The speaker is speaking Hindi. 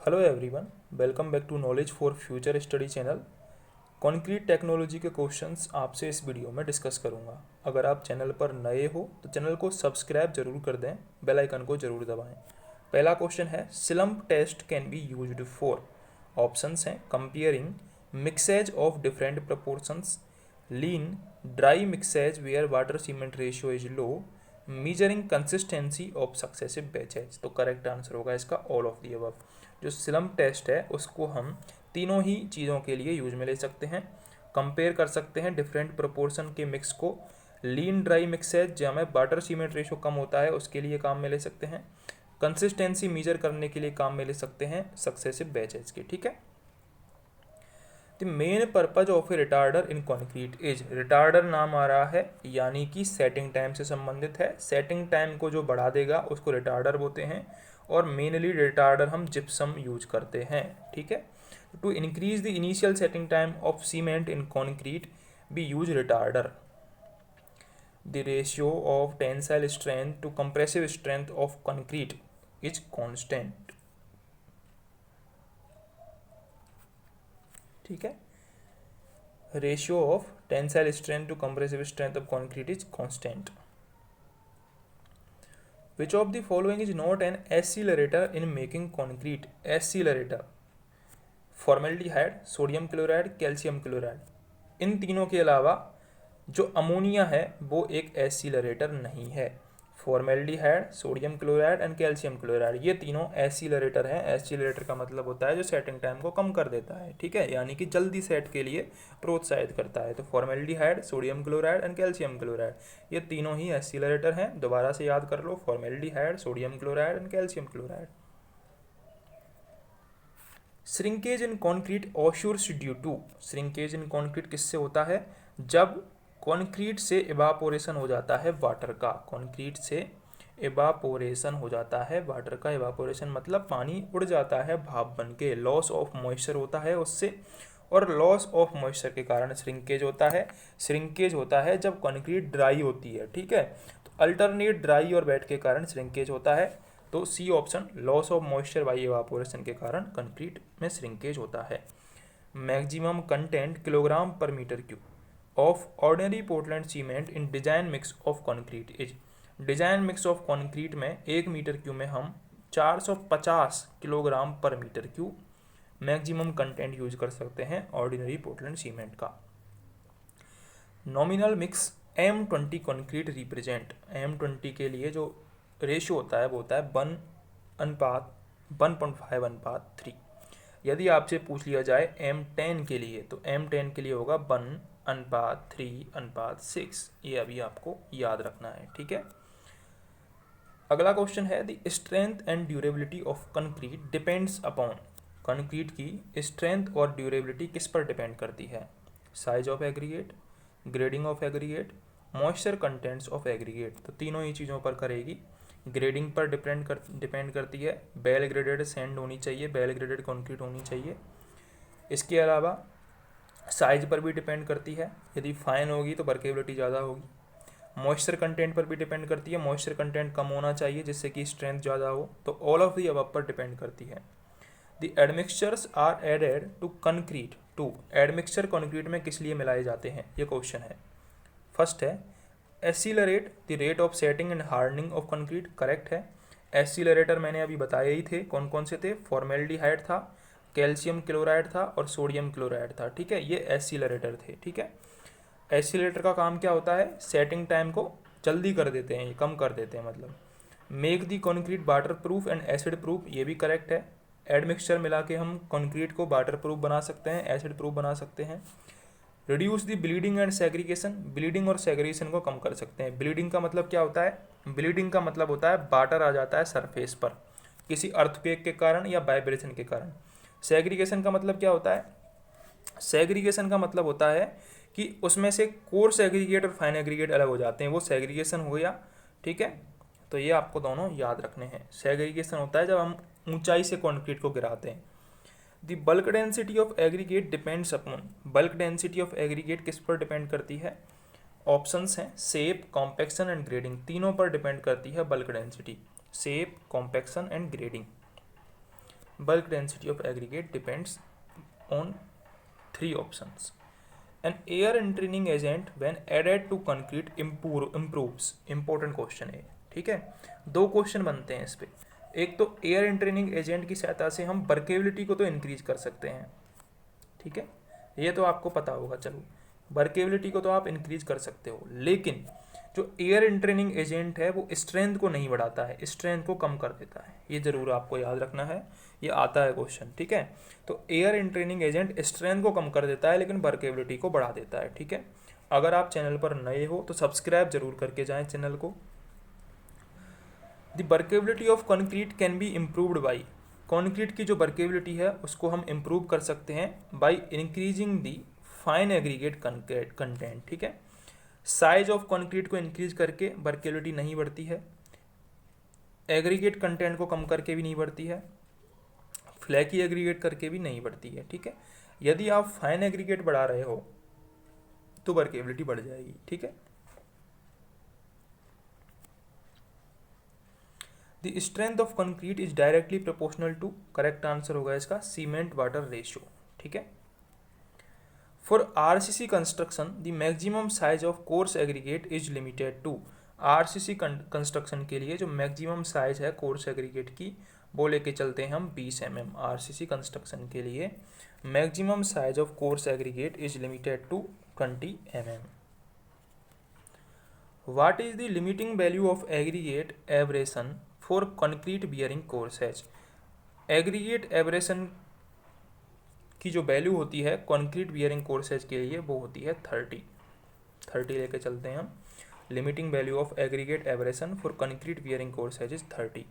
Hello everyone, welcome back to knowledge for future study channel. Concrete technology के क्वेश्चंस आपसे इस वीडियो में डिस्कस करूंगा। अगर आप चैनल पर नए हो तो चैनल को सब्सक्राइब जरूर कर दें, बेल आइकन को जरूर दबाएं। पहला क्वेश्चन है, slump test can be used for. Options हैं comparing mixes of different proportions, lean dry mixes where water cement ratio is low, measuring consistency of successive batches. तो करेक्ट आंसर होगा इसका ऑल ऑफ दी अबव। जो सिलम्प टेस्ट है उसको हम तीनों ही चीज़ों के लिए यूज में ले सकते हैं। कंपेयर कर सकते हैं डिफरेंट प्रोपोर्शन के मिक्स को, लीन ड्राई मिक्सेज जहाँ में वाटर सीमेंट रेशो कम होता है उसके लिए काम में ले सकते हैं, कंसिस्टेंसी मीजर करने के लिए काम में ले सकते हैं सक्सेसिव बैचेज के। ठीक है। The main purpose of A retarder in concrete is, retarder नाम आ रहा है यानी कि सेटिंग टाइम से संबंधित है। सेटिंग टाइम को जो बढ़ा देगा उसको रिटार्डर बोलते हैं और मेनली रिटार्डर हम जिप्सम यूज करते हैं। ठीक है। To increase the initial setting time of cement in concrete be use retarder. The ratio of tensile strength to compressive strength of concrete is constant. ठीक है। Ratio of tensile strength to compressive strength of concrete is constant. Which of the following is not an accelerator in making concrete? Accelerator, formaldehyde, sodium chloride, calcium chloride. इन तीनों के अलावा जो अमोनिया है वो एक एसिलरेटर नहीं है। Formaldehyde, sodium chloride and calcium chloride, ये तीनों एसिलरेटर हैं। एसिलरेटर का मतलब होता है जो सेटिंग टाइम को कम कर देता है। ठीक है, यानी कि जल्दी सेट के लिए प्रोत्साहित करता है। तो formaldehyde, sodium chloride and calcium chloride, ये तीनों ही एसिलरेटर हैं। दोबारा से याद कर लो, formaldehyde, sodium chloride and calcium chloride. Shrinkage in concrete occurs due to, shrinkage in concrete किससे होता है? जब कॉन्क्रीट से इवापोरेशन हो जाता है वाटर का। कॉन्क्रीट से इवापोरेशन हो जाता है वाटर का। इवापोरेशन मतलब पानी उड़ जाता है भाप बन के। लॉस ऑफ मॉइस्चर होता है उससे, और लॉस ऑफ मॉइस्चर के कारण श्रिंकेज होता है। श्रिंकेज होता है जब कॉन्क्रीट ड्राई होती है। ठीक है, तो अल्टरनेट ड्राई और वेट के कारण श्रिंकेज होता है। तो C option, loss of moisture by evaporation के कारण कंक्रीट में श्रिंकेज होता है। Maximum content kilogram per metre cube of ordinary Portland cement in design mix of concrete is. Design mix of concrete में 1 मीटर क्यूब में हम 450 kilogram per metre cube maximum content use कर सकते हैं ऑर्डिनरी पोर्टलैंड सीमेंट का। Nominal mix M20 concrete represent. M20 के लिए जो रेशियो होता है वो होता है 1:1.5:3। यदि आपसे पूछ लिया जाए M10 के लिए, तो M10 के लिए होगा 1:3:6। ये अभी आपको याद रखना है। ठीक है। अगला क्वेश्चन है, the strength and durability of concrete depends upon. Concrete की स्ट्रेंथ और ड्यूरेबिलिटी किस पर डिपेंड करती है? Size of aggregate, grading of aggregate, moisture contents of aggregate. तो तीनों ही चीज़ों पर करेगी। ग्रेडिंग पर डिपेंड करती है। बेल ग्रेडेड सैंड होनी चाहिए, बेल ग्रेडेड कंक्रीट होनी चाहिए। इसके अलावा साइज पर भी डिपेंड करती है। यदि फाइन होगी तो वर्केबिलिटी ज़्यादा होगी। मॉइस्चर कंटेंट पर भी डिपेंड करती है। मॉइस्चर कंटेंट कम होना चाहिए जिससे कि स्ट्रेंथ ज़्यादा हो। तो ऑल ऑफ दी अबव पर डिपेंड करती है। The admixtures are added to concrete to. Admixture concrete में किस लिए मिलाए जाते हैं, ये क्वेश्चन है। फर्स्ट है accelerate the rate of setting and hardening of concrete. Correct है। एसिलरेटर मैंने अभी बताया ही थे कौन कौन से थे। फॉर्मेल्डिहाइड था, कैल्शियम क्लोराइड था और सोडियम क्लोराइड था। ठीक है, ये एसिलरेटर थे। ठीक है। एसिलरेटर का काम क्या होता है? सेटिंग टाइम को जल्दी कर देते हैं, ये कम कर देते हैं मतलब। Make the concrete water proof and acid proof, ये भी करेक्ट है। एडमिक्सचर मिला के हम कॉन्क्रीट को वाटर प्रूफ बना सकते हैं, एसिड प्रूफ बना सकते हैं। Reduce the bleeding and segregation, bleeding और सेग्रीगेशन को कम कर सकते हैं। ब्लीडिंग का मतलब क्या होता है? ब्लीडिंग का मतलब होता है वाटर आ जाता है सरफेस पर किसी अर्थक्वेक के कारण या वाइब्रेशन के कारण। सेग्रीगेशन का मतलब क्या होता है? सेग्रीगेशन का मतलब होता है कि उसमें से कोर्स एग्रीगेट और फाइन एग्रीगेट अलग हो जाते हैं, वो सेग्रीगेशन हो गया। ठीक है, तो ये आपको दोनों याद रखने हैं। सेग्रीगेशन होता है जब हम ऊंचाई से कंक्रीट को गिराते हैं। The bulk density of aggregate depends upon. Bulk density of aggregate किस पर डिपेंड करती है? ऑप्शंस हैं शेप, कॉम्पैक्शन एंड ग्रेडिंग, तीनों पर डिपेंड करती है bulk density. Shape, compaction and grading. bulk density of aggregate depends on three options. An air entraining agent when added to concrete improves. Important question है, ठीक है। दो क्वेश्चन बनते हैं इस पे। एक तो एयर एंट्रेनिंग एजेंट की सहायता से हम वर्केबिलिटी को तो इंक्रीज कर सकते हैं, ठीक है, ये तो आपको पता होगा। चलो, वर्केबिलिटी को तो आप इंक्रीज कर सकते हो, लेकिन जो एयर एंट्रेनिंग एजेंट है वो स्ट्रेंथ को नहीं बढ़ाता है, स्ट्रेंथ को कम कर देता है। ये जरूर आपको याद रखना है, ये आता है क्वेश्चन, ठीक है। तो एयर एंट्रेनिंग एजेंट स्ट्रेंथ को कम कर देता है लेकिन वर्केबिलिटी को बढ़ा देता है, ठीक है। अगर आप चैनल पर नए हो तो सब्सक्राइब जरूर करके जाएं चैनल को। The workability of concrete can be improved by, concrete की जो वर्केबिलिटी है उसको हम इम्प्रूव कर सकते हैं by increasing the fine aggregate content, ठीक है। साइज ऑफ कंक्रीट को इंक्रीज करके वर्केबिलिटी नहीं बढ़ती है, एग्रीगेट कंटेंट को कम करके भी नहीं बढ़ती है, फ्लैकी एग्रीगेट करके भी नहीं बढ़ती है, ठीक है। यदि आप फाइन एग्रीगेट बढ़ा रहे हो तो वर्केबिलिटी बढ़ जाएगी, ठीक है। The strength of concrete is directly proportional to, correct answer होगा इसका सीमेंट वाटर रेशियो, ठीक है। For RCC construction the maximum size of coarse aggregate is limited to, RCC construction के लिए जो मैक्सिमम साइज है कोर्स एग्रीगेट की वो लेके चलते हैं हम 20 mm। आरसीसी कंस्ट्रक्शन के लिए maximum size of coarse aggregate is limited to 20 mm। What is the limiting value of aggregate abrasion for concrete bearing courses, aggregate abrasion की जो वैल्यू होती है कंक्रीट बियरिंग कोर्सेज के लिए वो होती है 30 लेके चलते हैं हम। Limiting value of aggregate abrasion for concrete bearing courses is 30।